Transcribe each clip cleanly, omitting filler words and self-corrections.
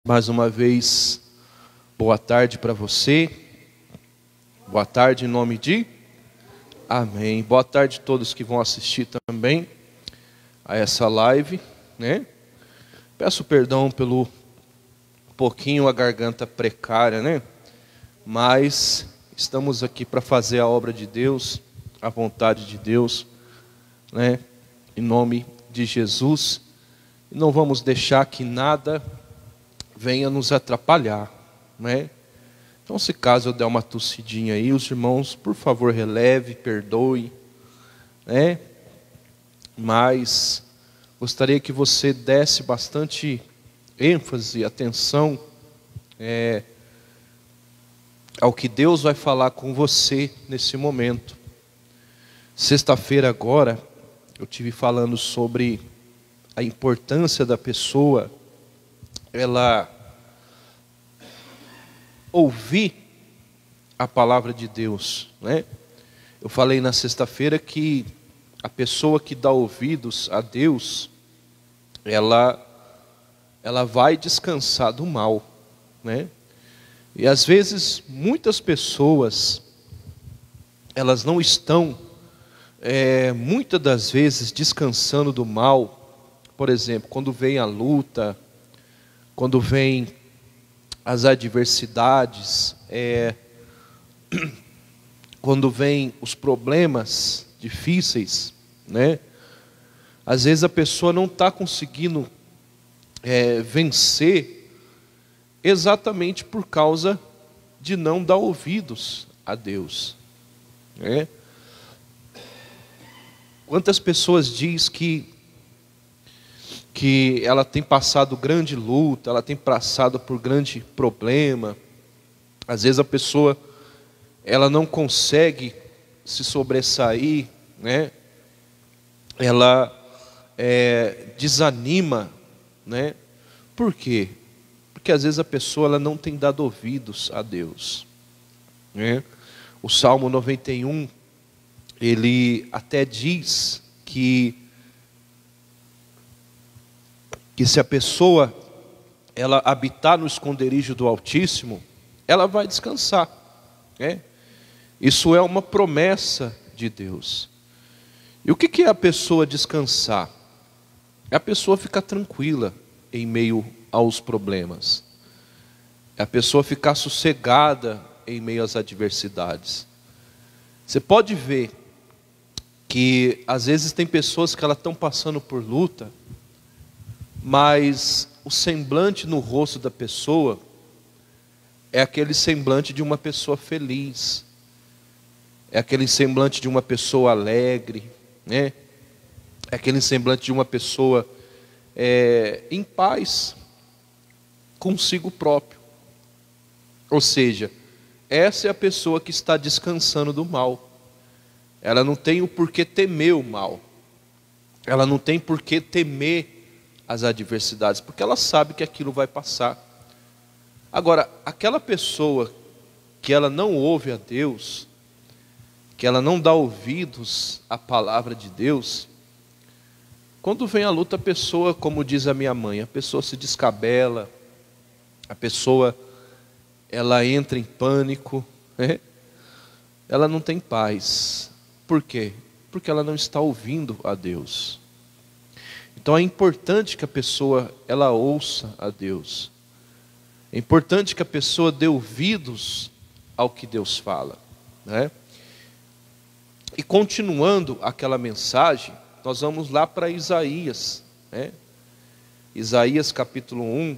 Mais uma vez, boa tarde para você. Boa tarde em nome de Amém. Boa tarde a todos que vão assistir também a essa live, né? Peço perdão pelo pouquinho a garganta precária, né? Mas estamos aqui para fazer a obra de Deus, a vontade de Deus, né? Em nome de Jesus. E não vamos deixar que nada venha nos atrapalhar, né? Então, se caso eu der uma tossidinha aí, os irmãos, por favor, releve, perdoe, né? Mas gostaria que você desse bastante ênfase e atenção ao que Deus vai falar com você nesse momento. Sexta-feira agora, eu tive falando sobre a importância da pessoa ela ouvir a palavra de Deus, né? Eu falei na sexta-feira que a pessoa que dá ouvidos a Deus, ela vai descansar do mal, né? E às vezes muitas pessoas elas não estão muitas das vezes descansando do mal. Por exemplo, quando vem a luta, quando vem as adversidades, quando vem os problemas difíceis, né? Às vezes a pessoa não está conseguindo vencer exatamente por causa de não dar ouvidos a Deus, né? Quantas pessoas diz que ela tem passado grande luta, ela tem passado por grande problema. Às vezes a pessoa ela não consegue se sobressair, né? Ela desanima, né? Por quê? Porque às vezes a pessoa ela não tem dado ouvidos a Deus, né? O Salmo 91, ele até diz que se a pessoa ela habitar no esconderijo do Altíssimo, ela vai descansar, né? Isso é uma promessa de Deus. E o que é a pessoa descansar? É a pessoa ficar tranquila em meio aos problemas. É a pessoa ficar sossegada em meio às adversidades. Você pode ver que às vezes tem pessoas que elas estão passando por luta, mas o semblante no rosto da pessoa é aquele semblante de uma pessoa feliz, é aquele semblante de uma pessoa alegre, né? É aquele semblante de uma pessoa em paz consigo próprio. Ou seja, essa é a pessoa que está descansando do mal. Ela não tem o porquê temer o mal, ela não tem porquê temer as adversidades, porque ela sabe que aquilo vai passar. Agora, aquela pessoa que ela não ouve a Deus, que ela não dá ouvidos à palavra de Deus, quando vem a luta, a pessoa, como diz a minha mãe, a pessoa se descabela, a pessoa ela entra em pânico, né? Ela não tem paz. Por quê? Porque ela não está ouvindo a Deus. Então é importante que a pessoa ela ouça a Deus. É importante que a pessoa dê ouvidos ao que Deus fala, né? E continuando aquela mensagem, nós vamos lá para Isaías, né? Isaías capítulo 1,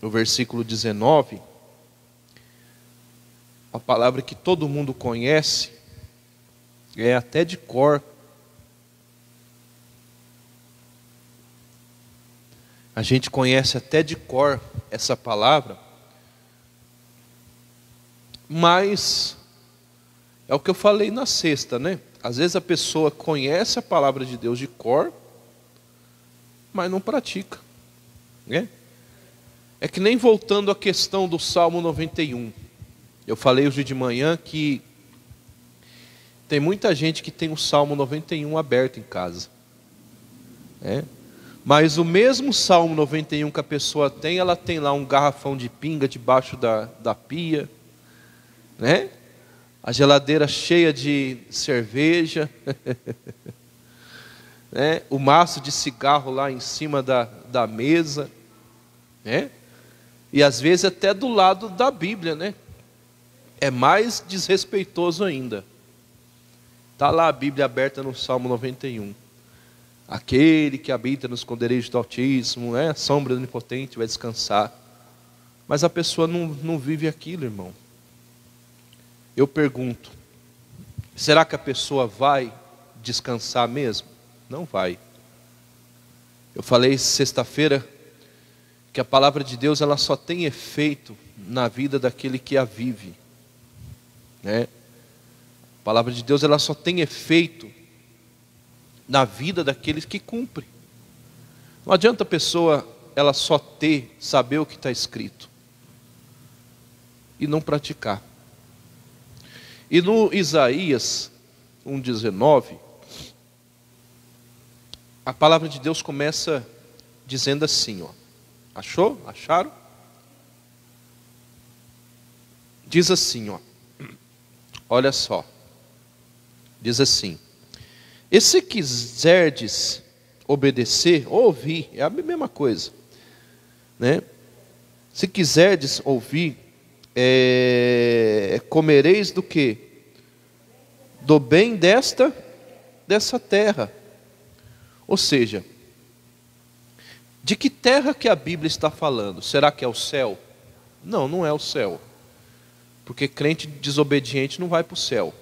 no versículo 19, a palavra que todo mundo conhece, até de cor. A gente conhece até de cor essa palavra, mas é o que eu falei na sexta, né? Às vezes a pessoa conhece a palavra de Deus de cor, mas não pratica, né? É que nem voltando à questão do Salmo 91. Eu falei hoje de manhã que tem muita gente que tem o Salmo 91 aberto em casa, né? Mas o mesmo Salmo 91 que a pessoa tem, ela tem lá um garrafão de pinga debaixo da pia, né? A geladeira cheia de cerveja, né? O maço de cigarro lá em cima da mesa, né? E às vezes até do lado da Bíblia, né? É mais desrespeitoso ainda. Está lá a Bíblia aberta no Salmo 91. Aquele que habita nos esconderijos do Altíssimo, né? Sombra do Onipotente vai descansar. Mas a pessoa não vive aquilo, irmão. Eu pergunto, será que a pessoa vai descansar mesmo? Não vai. Eu falei sexta-feira que a palavra de Deus ela só tem efeito na vida daquele que a vive, né? A palavra de Deus ela só tem efeito na vida daqueles que cumprem. Não adianta a pessoa ela só saber o que está escrito e não praticar. E no Isaías 1,19, a palavra de Deus começa dizendo assim, ó. Achou? Acharam? Diz assim, ó. Olha só. Diz assim: e se quiserdes obedecer, ouvir, é a mesma coisa, né? Se quiserdes ouvir, comereis do quê? Do bem dessa terra. Ou seja, de que terra que a Bíblia está falando? Será que é o céu? Não, não é o céu. Porque crente desobediente não vai para o céu.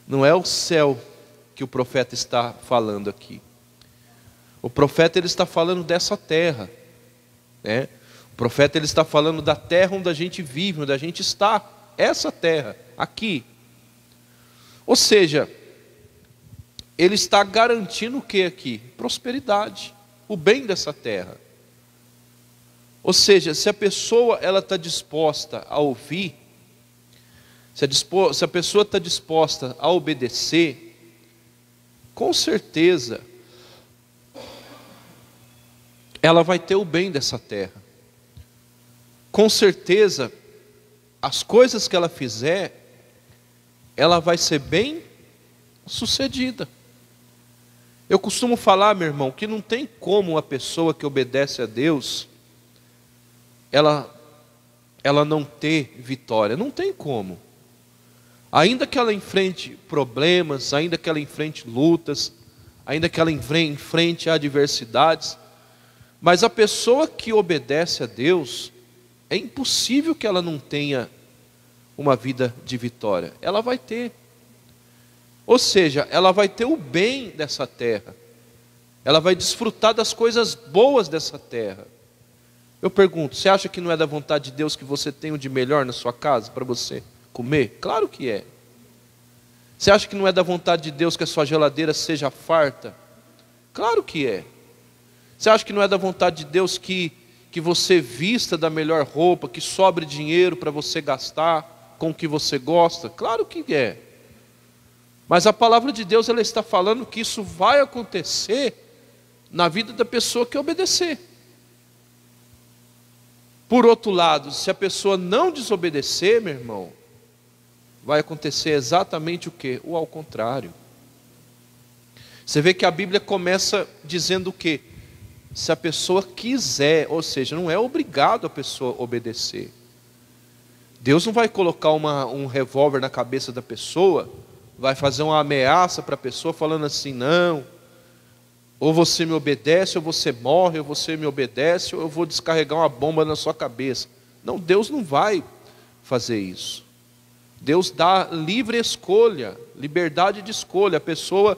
Não é o céu que o profeta está falando aqui. O profeta ele está falando dessa terra, né? O profeta ele está falando da terra onde a gente vive, onde a gente está. Essa terra, aqui. Ou seja, ele está garantindo o que aqui? Prosperidade, o bem dessa terra. Ou seja, se a pessoa ela está disposta a ouvir, se a pessoa está disposta a obedecer, com certeza ela vai ter o bem dessa terra. Com certeza as coisas que ela fizer, ela vai ser bem sucedida. Eu costumo falar, meu irmão, que não tem como uma pessoa que obedece a Deus ela não ter vitória. Não tem como. Ainda que ela enfrente problemas, ainda que ela enfrente lutas, ainda que ela enfrente adversidades, mas a pessoa que obedece a Deus, é impossível que ela não tenha uma vida de vitória. Ela vai ter. Ou seja, ela vai ter o bem dessa terra. Ela vai desfrutar das coisas boas dessa terra. Eu pergunto, você acha que não é da vontade de Deus que você tenha o de melhor na sua casa para você comer? Claro que é. Você acha que não é da vontade de Deus que a sua geladeira seja farta? Claro que é. Você acha que não é da vontade de Deus que você vista da melhor roupa, que sobre dinheiro para você gastar com o que você gosta? Claro que é. Mas a palavra de Deus ela está falando que isso vai acontecer na vida da pessoa que obedecer. Por outro lado, se a pessoa não desobedecer, meu irmão, vai acontecer exatamente o quê? O ao contrário. Você vê que a Bíblia começa dizendo o quê? Se a pessoa quiser, ou seja, não é obrigado a pessoa obedecer. Deus não vai colocar um revólver na cabeça da pessoa, vai fazer uma ameaça para a pessoa falando assim, não, ou você me obedece, ou você morre, ou você me obedece, ou eu vou descarregar uma bomba na sua cabeça. Não, Deus não vai fazer isso. Deus dá livre escolha, liberdade de escolha. A pessoa,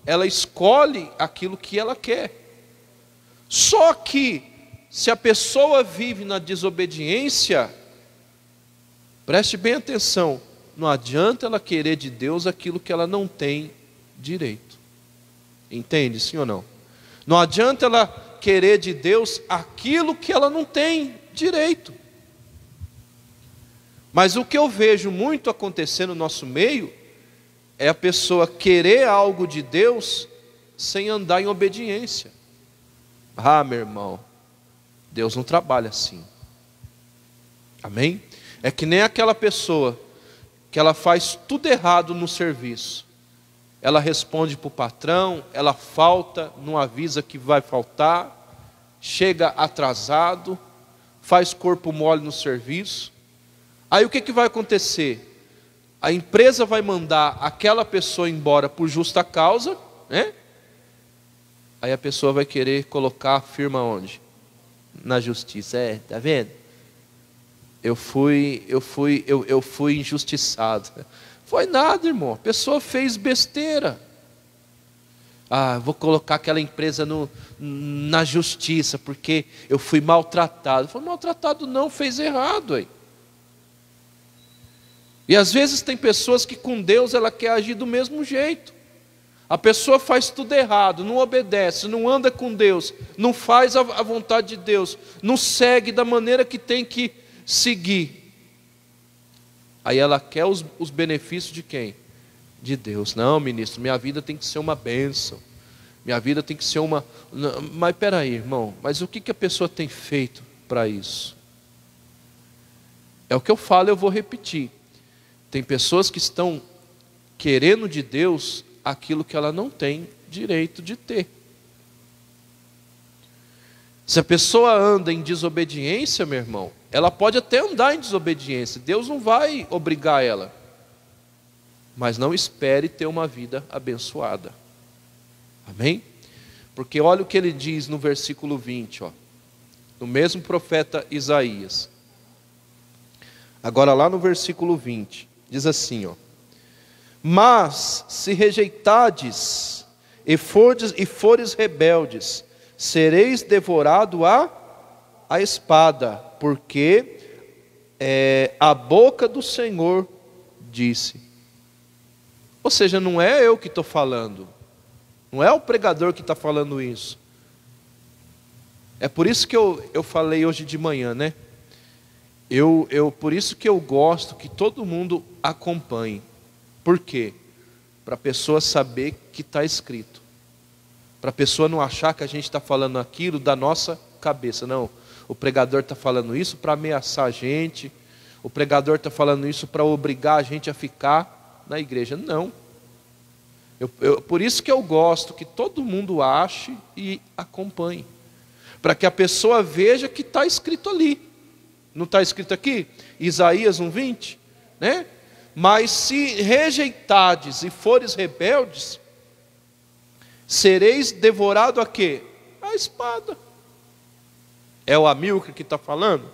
ela escolhe aquilo que ela quer. Só que, se a pessoa vive na desobediência, preste bem atenção, não adianta ela querer de Deus aquilo que ela não tem direito. Entende, sim ou não? Não adianta ela querer de Deus aquilo que ela não tem direito. Mas o que eu vejo muito acontecer no nosso meio é a pessoa querer algo de Deus sem andar em obediência. Ah, meu irmão, Deus não trabalha assim. Amém? É que nem aquela pessoa que ela faz tudo errado no serviço. Ela responde para o patrão, ela falta, não avisa que vai faltar, chega atrasado, faz corpo mole no serviço. Aí o que vai acontecer? A empresa vai mandar aquela pessoa embora por justa causa, né? Aí a pessoa vai querer colocar a firma onde? Na justiça. Tá vendo? Eu fui injustiçado. Foi nada, irmão. A pessoa fez besteira. Ah, vou colocar aquela empresa na justiça, porque eu fui maltratado. Foi maltratado não, fez errado aí. E às vezes tem pessoas que com Deus ela quer agir do mesmo jeito. A pessoa faz tudo errado, não obedece, não anda com Deus, não faz a vontade de Deus, não segue da maneira que tem que seguir. Aí ela quer os benefícios de quem? De Deus. Não, ministro, minha vida tem que ser uma bênção. Minha vida tem que ser uma... Mas peraí, irmão, mas o que a pessoa tem feito para isso? É o que eu falo, eu vou repetir. Tem pessoas que estão querendo de Deus aquilo que ela não tem direito de ter. Se a pessoa anda em desobediência, meu irmão, ela pode até andar em desobediência, Deus não vai obrigar ela, mas não espere ter uma vida abençoada. Amém? Porque olha o que ele diz no versículo 20, no mesmo profeta Isaías. Agora lá no versículo 20, diz assim, mas se rejeitardes e fores rebeldes, sereis devorado a espada, porque a boca do Senhor disse. Ou seja, não é eu que estou falando, não é o pregador que está falando isso. É por isso que eu falei hoje de manhã, né? Por isso que eu gosto que todo mundo acompanhe. Por quê? Para a pessoa saber que está escrito. Para a pessoa não achar que a gente está falando aquilo da nossa cabeça. Não, o pregador está falando isso para ameaçar a gente. O pregador está falando isso para obrigar a gente a ficar na igreja. Não. Por isso que eu gosto que todo mundo ache e acompanhe. Para que a pessoa veja que está escrito ali. Não está escrito aqui? Isaías 1:20, né? Mas se rejeitardes e fores rebeldes, sereis devorado a quê? A espada. É o Amilcar que está falando?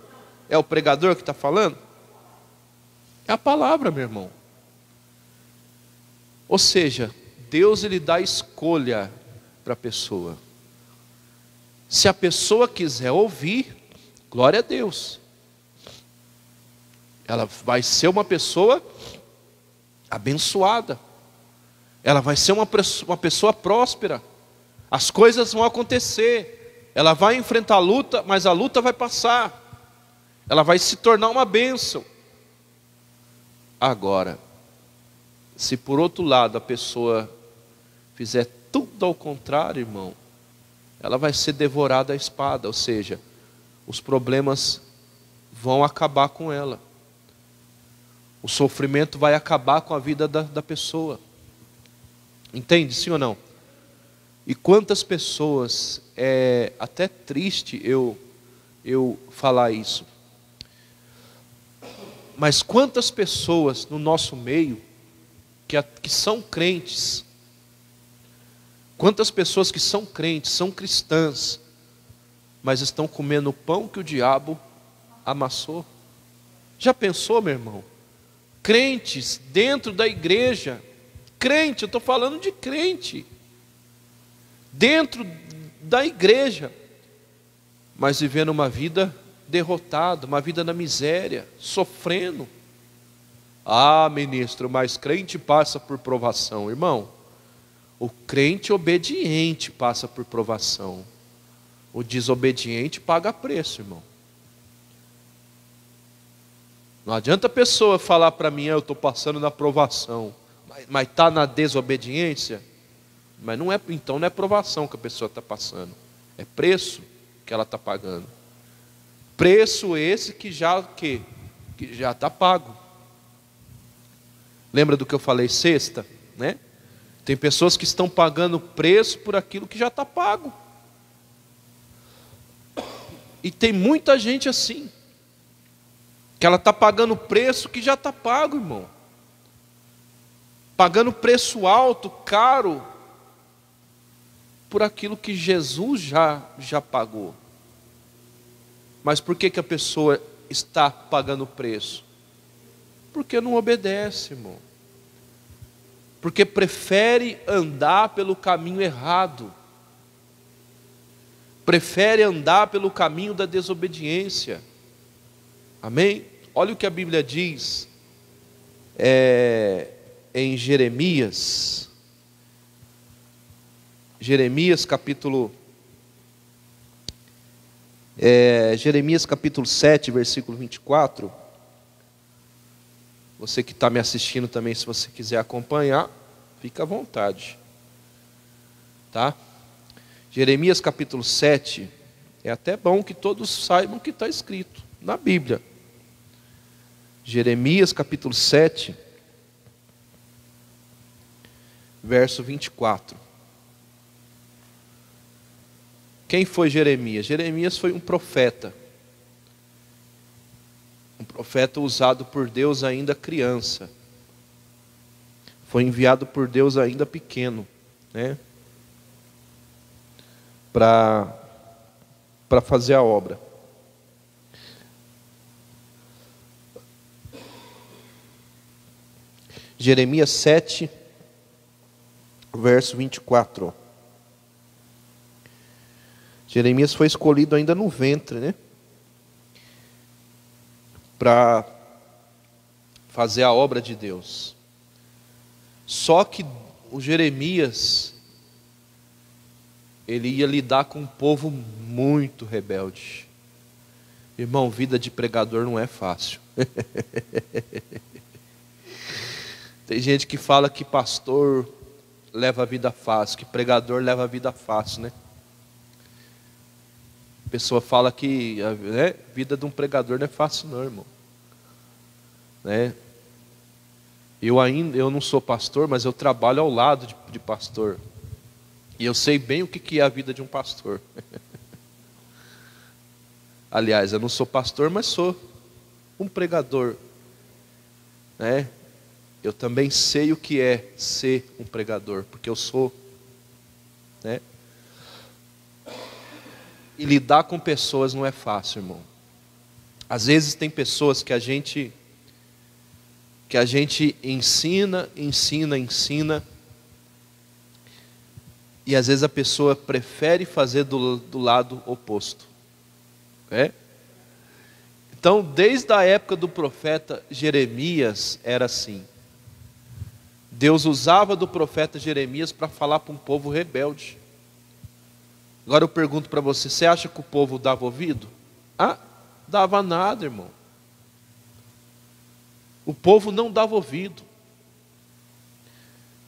É o pregador que está falando? É a palavra, meu irmão. Ou seja, Deus ele dá escolha para a pessoa. Se a pessoa quiser ouvir, glória a Deus. Ela vai ser uma pessoa abençoada. Ela vai ser uma pessoa próspera. As coisas vão acontecer. Ela vai enfrentar a luta, mas a luta vai passar. Ela vai se tornar uma bênção. Agora, se por outro lado a pessoa fizer tudo ao contrário, irmão, ela vai ser devorada à espada. Ou seja, os problemas vão acabar com ela. O sofrimento vai acabar com a vida da pessoa. Entende, sim ou não? E quantas pessoas, é até triste eu falar isso, mas quantas pessoas no nosso meio que são crentes, quantas pessoas que são crentes, são cristãs, mas estão comendo o pão que o diabo amassou? Já pensou, meu irmão? Crentes dentro da igreja, crente, eu estou falando de crente, dentro da igreja, mas vivendo uma vida derrotada, uma vida na miséria, sofrendo. Ah, ministro, mas crente passa por provação. Irmão, o crente obediente passa por provação, o desobediente paga preço, irmão. Não adianta a pessoa falar para mim, eu estou passando na provação, mas está na desobediência. Mas não é, então não é provação que a pessoa está passando, É preço que ela está pagando. Preço esse que já está pago. Lembra do que eu falei sexta, né? Tem pessoas que estão pagando preço por aquilo que já está pago. E tem muita gente assim, que ela está pagando preço que já está pago, irmão. Pagando preço alto, caro, por aquilo que Jesus já pagou. Mas por que a pessoa está pagando preço? Porque não obedece, irmão. Porque prefere andar pelo caminho errado. Prefere andar pelo caminho da desobediência. Amém? Olha o que a Bíblia diz em Jeremias. Jeremias capítulo 7, versículo 24. Você que está me assistindo também, se você quiser acompanhar, fica à vontade. Tá? Jeremias capítulo 7, é até bom que todos saibam o que está escrito na Bíblia. Jeremias capítulo 7, verso 24. Quem foi Jeremias? Jeremias foi um profeta. Um profeta usado por Deus ainda criança. Foi enviado por Deus ainda pequeno, né? Para fazer a obra. Jeremias 7, verso 24. Jeremias foi escolhido ainda no ventre, né? Para fazer a obra de Deus. Só que o Jeremias, ele ia lidar com um povo muito rebelde. Irmão, vida de pregador não é fácil. Tem gente que fala que pastor leva a vida fácil, que pregador leva a vida fácil, né? A pessoa fala que a vida de um pregador não é fácil não, irmão. Né? Eu não sou pastor, mas eu trabalho ao lado de pastor. E eu sei bem o que é a vida de um pastor. Aliás, eu não sou pastor, mas sou um pregador. Né? Eu também sei o que é ser um pregador, porque eu sou. Né? E lidar com pessoas não é fácil, irmão. Às vezes tem pessoas que a gente ensina, e às vezes a pessoa prefere fazer do lado oposto. Então, desde a época do profeta Jeremias, era assim. Deus usava do profeta Jeremias para falar para um povo rebelde. Agora eu pergunto para você, você acha que o povo dava ouvido? Dava nada, irmão. O povo não dava ouvido.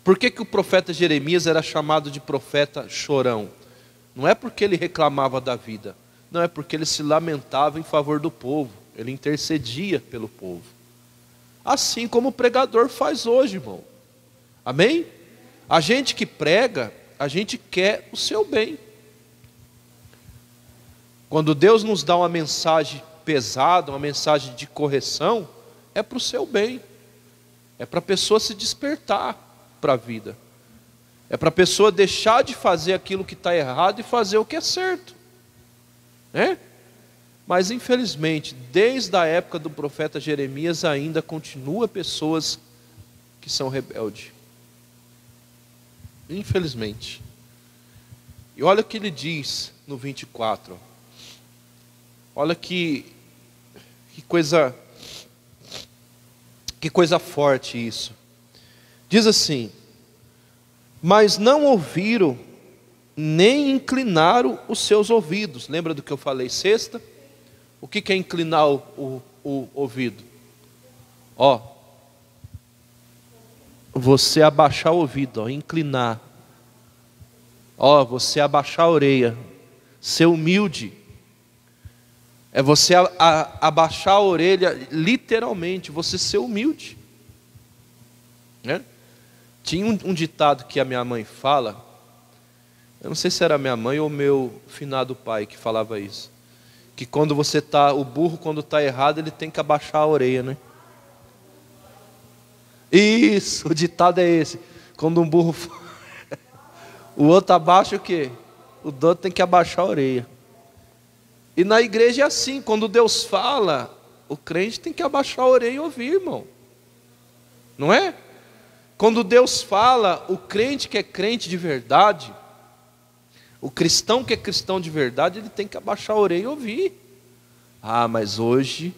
Por que o profeta Jeremias era chamado de profeta chorão? Não é porque ele reclamava da vida. Não, é porque ele se lamentava em favor do povo. Ele intercedia pelo povo. Assim como o pregador faz hoje, irmão. Amém? A gente que prega, a gente quer o seu bem. Quando Deus nos dá uma mensagem pesada, uma mensagem de correção, é para o seu bem. É para a pessoa se despertar para a vida. É para a pessoa deixar de fazer aquilo que está errado e fazer o que é certo. Mas infelizmente, desde a época do profeta Jeremias, ainda continua pessoas que são rebeldes. Infelizmente. E olha o que ele diz no 24. Olha que coisa forte isso. Diz assim: mas não ouviram, nem inclinaram os seus ouvidos. Lembra do que eu falei sexta? O que é inclinar o ouvido? Você abaixar o ouvido, inclinar. Você abaixar a orelha. Ser humilde é você abaixar a orelha, literalmente, você ser humilde, né? Tinha um ditado que a minha mãe fala, eu não sei se era minha mãe ou meu finado pai que falava isso, que quando você tá, o burro quando está errado, ele tem que abaixar a orelha, né? Isso, o ditado é esse. Quando um burro o outro abaixa o quê? O outro tem que abaixar a orelha. E na igreja é assim, quando Deus fala, o crente tem que abaixar a orelha e ouvir, irmão. Não é? Quando Deus fala, o crente que é crente de verdade, o cristão que é cristão de verdade, ele tem que abaixar a orelha e ouvir. Ah, mas hoje,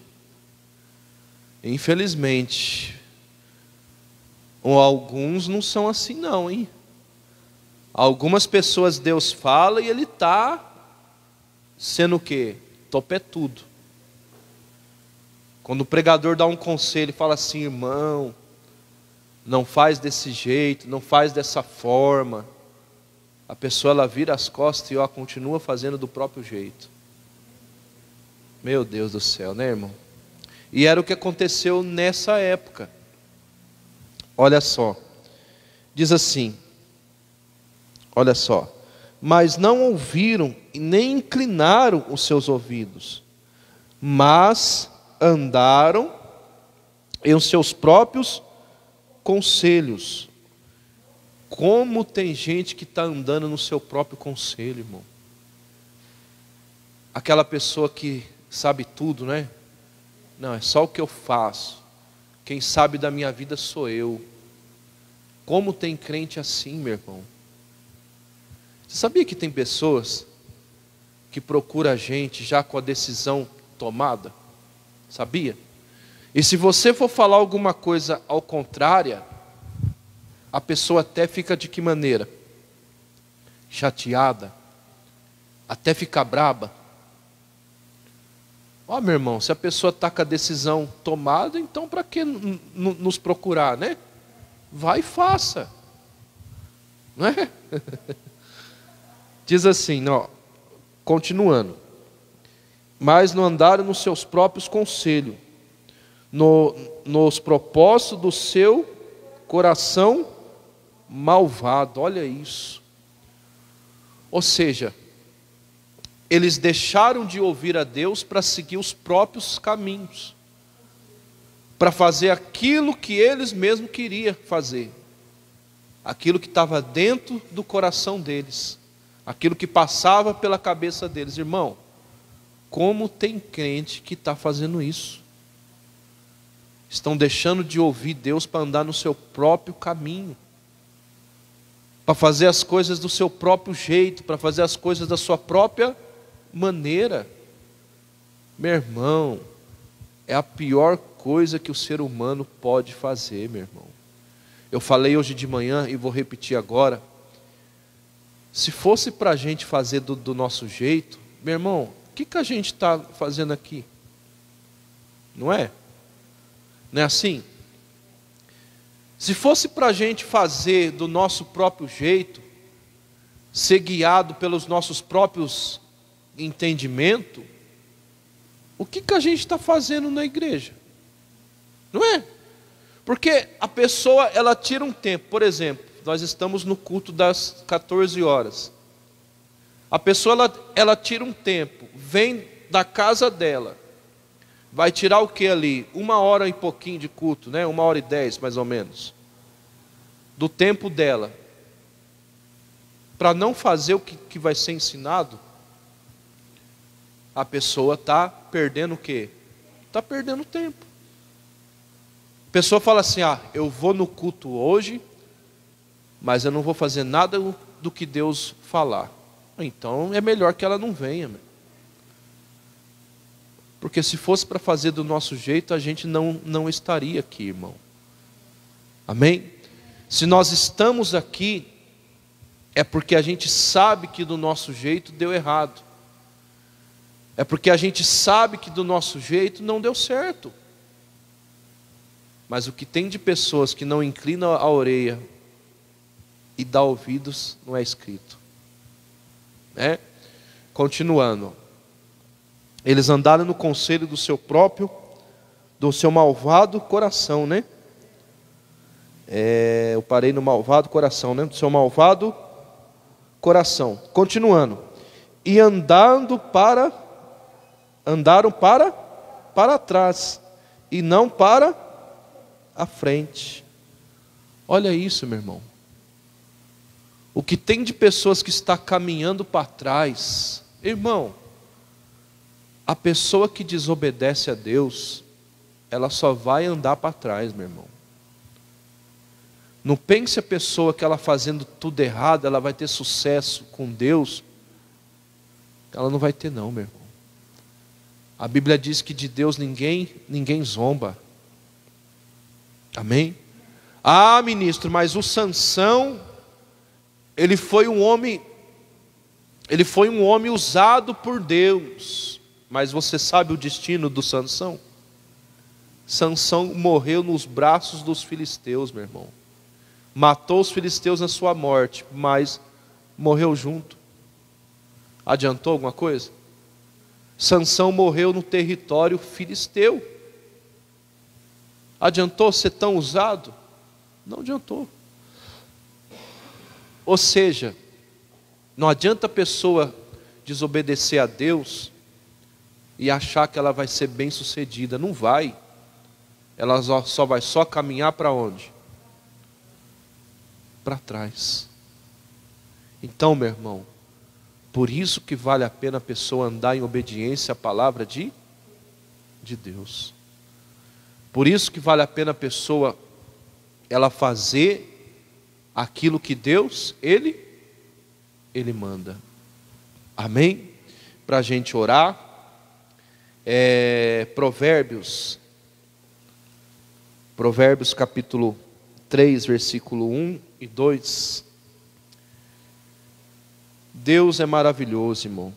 infelizmente, ou alguns não são assim não, hein? Algumas pessoas Deus fala e ele está sendo o quê? Topetudo. Quando o pregador dá um conselho e fala assim, irmão, não faz desse jeito, não faz dessa forma, a pessoa ela vira as costas e ela continua fazendo do próprio jeito. Meu Deus do céu, né, irmão? E era o que aconteceu nessa época. Olha só, diz assim, olha só, mas não ouviram e nem inclinaram os seus ouvidos, mas andaram em seus próprios conselhos. Como tem gente que está andando no seu próprio conselho, irmão? Aquela pessoa que sabe tudo, né? Não, é só o que eu faço. Quem sabe da minha vida sou eu. Como tem crente assim, meu irmão? Você sabia que tem pessoas que procuram a gente já com a decisão tomada? Sabia? E se você for falar alguma coisa ao contrário, a pessoa até fica de que maneira? Chateada, até fica braba. Ó, meu irmão, se a pessoa está com a decisão tomada, então para que nos procurar, né? Vai e faça, não é? Diz assim, ó, continuando, mas não andaram nos seus próprios conselhos, nos propósitos do seu coração malvado. Olha isso. Ou seja, eles deixaram de ouvir a Deus para seguir os próprios caminhos, para fazer aquilo que eles mesmos queriam fazer, aquilo que estava dentro do coração deles, aquilo que passava pela cabeça deles. Irmão, como tem crente que está fazendo isso? Estão deixando de ouvir Deus para andar no seu próprio caminho, para fazer as coisas do seu próprio jeito, para fazer as coisas da sua própria maneira. Meu irmão, é a pior coisa que o ser humano pode fazer, meu irmão. Eu falei hoje de manhã e vou repetir agora. Se fosse para a gente fazer do nosso jeito, meu irmão, o que a gente está fazendo aqui? Não é? Não é assim? Se fosse para a gente fazer do nosso próprio jeito, ser guiado pelos nossos próprios entendimentos, o que a gente está fazendo na igreja? Não é? Porque a pessoa, ela tira um tempo. Por exemplo, nós estamos no culto das 14 horas. A pessoa, ela tira um tempo, vem da casa dela, vai tirar o que ali? 1h e pouquinho de culto, né? 1h10 mais ou menos, do tempo dela, para não fazer o que vai ser ensinado. A pessoa está perdendo o quê? Está perdendo tempo. A pessoa fala assim, eu vou no culto hoje, mas eu não vou fazer nada do que Deus falar. Então é melhor que ela não venha, meu. Porque se fosse para fazer do nosso jeito, a gente não estaria aqui, irmão. Amém? Se nós estamos aqui, é porque a gente sabe que do nosso jeito deu errado. É porque a gente sabe que do nosso jeito não deu certo. Mas o que tem de pessoas que não inclinam a orelha e dá ouvidos, não é escrito, né? Continuando. Eles andaram no conselho do seu malvado coração, né? Eu parei no malvado coração, né? Do seu malvado coração. Continuando. E andaram para trás e não para a frente. Olha isso, meu irmão. O que tem de pessoas que está caminhando para trás, irmão, a pessoa que desobedece a Deus, ela só vai andar para trás, meu irmão. Não pense a pessoa que ela fazendo tudo errado, ela vai ter sucesso com Deus. Ela não vai ter não, meu irmão. A Bíblia diz que de Deus ninguém zomba. Amém? Ah, ministro, mas o Sansão, ele foi um homem usado por Deus. Mas você sabe o destino do Sansão? Sansão morreu nos braços dos filisteus, meu irmão. Matou os filisteus na sua morte, mas morreu junto. Adiantou alguma coisa? Sansão morreu no território filisteu. Adiantou ser tão usado? Não adiantou. Ou seja, não adianta a pessoa desobedecer a Deus e achar que ela vai ser bem sucedida. Não vai. Ela só vai caminhar para onde? Para trás. Então, meu irmão, por isso que vale a pena a pessoa andar em obediência à palavra de Deus. Por isso que vale a pena a pessoa ela fazer aquilo que Deus, Ele manda. Amém? Para a gente orar. Provérbios capítulo 3, versículo 1 e 2. Deus é maravilhoso, irmão.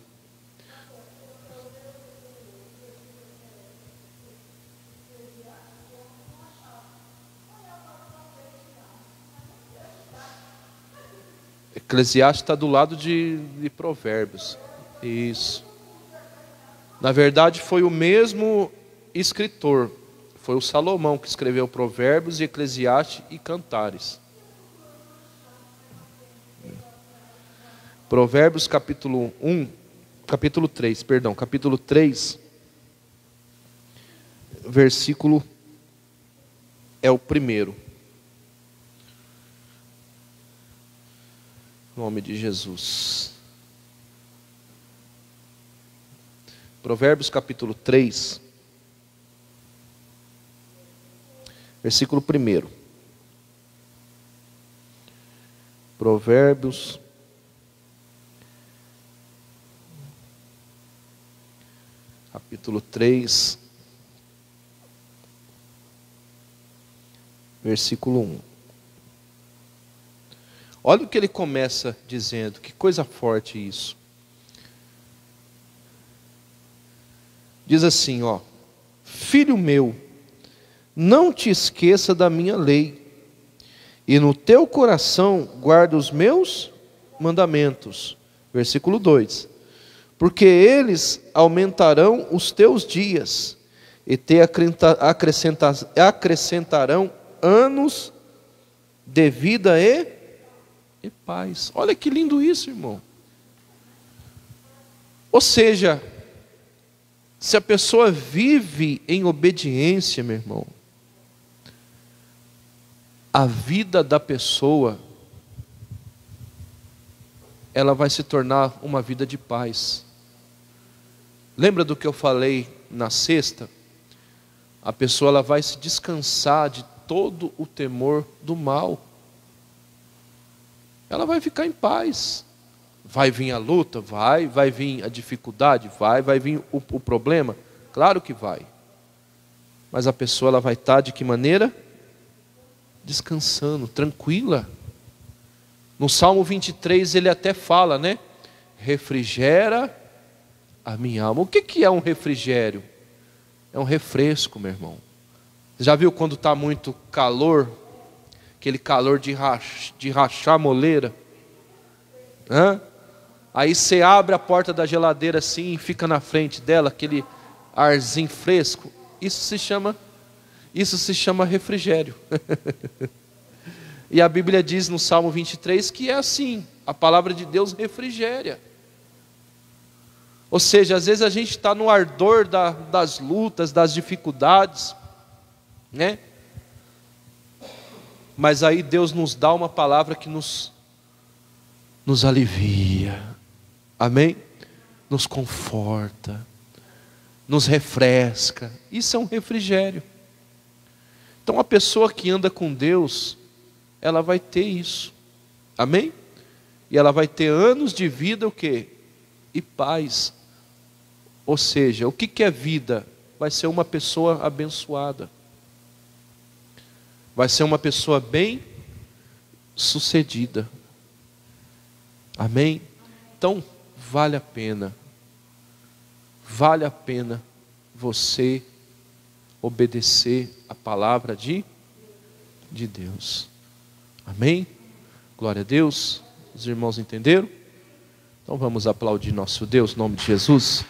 Eclesiastes está do lado de Provérbios. Isso. Na verdade foi o mesmo escritor. Foi o Salomão que escreveu Provérbios, e Eclesiastes e Cantares. Provérbios capítulo 3, versículo é o primeiro. Em nome de Jesus. Provérbios capítulo 3, versículo 1. Provérbios capítulo 3, versículo 1. Olha o que ele começa dizendo, que coisa forte isso. Diz assim, ó: Filho meu, não te esqueça da minha lei, e no teu coração guarda os meus mandamentos. Versículo 2. Porque eles aumentarão os teus dias, e te acrescentarão anos de vida e paz. Olha que lindo isso, irmão. Ou seja, se a pessoa vive em obediência, meu irmão, a vida da pessoa, ela vai se tornar uma vida de paz. Lembra do que eu falei na sexta? A pessoa ela vai se descansar de todo o temor do mal. Ela vai ficar em paz. Vai vir a luta? Vai vir a dificuldade? Vai vir o problema? Claro que vai. Mas a pessoa ela vai estar de que maneira? Descansando, tranquila. No Salmo 23 ele até fala, né? Refrigera a minha alma. O que é um refrigério? É um refresco, meu irmão. Já viu quando está muito calor? Aquele calor de rachar moleira? Aí você abre a porta da geladeira assim e fica na frente dela, aquele arzinho fresco. Isso se chama refrigério. E a Bíblia diz no Salmo 23 que é assim, a palavra de Deus refrigéria. Ou seja, às vezes a gente está no ardor das lutas, das dificuldades, né? Mas aí Deus nos dá uma palavra que nos alivia, amém? Nos conforta, nos refresca. Isso é um refrigério. Então a pessoa que anda com Deus, ela vai ter isso, amém? E ela vai ter anos de vida, o quê? E paz. Ou seja, o que é vida? Vai ser uma pessoa abençoada, vai ser uma pessoa bem sucedida, amém? Então vale a pena você obedecer a palavra de Deus, amém? Glória a Deus. Os irmãos entenderam? Então vamos aplaudir nosso Deus, em nome de Jesus.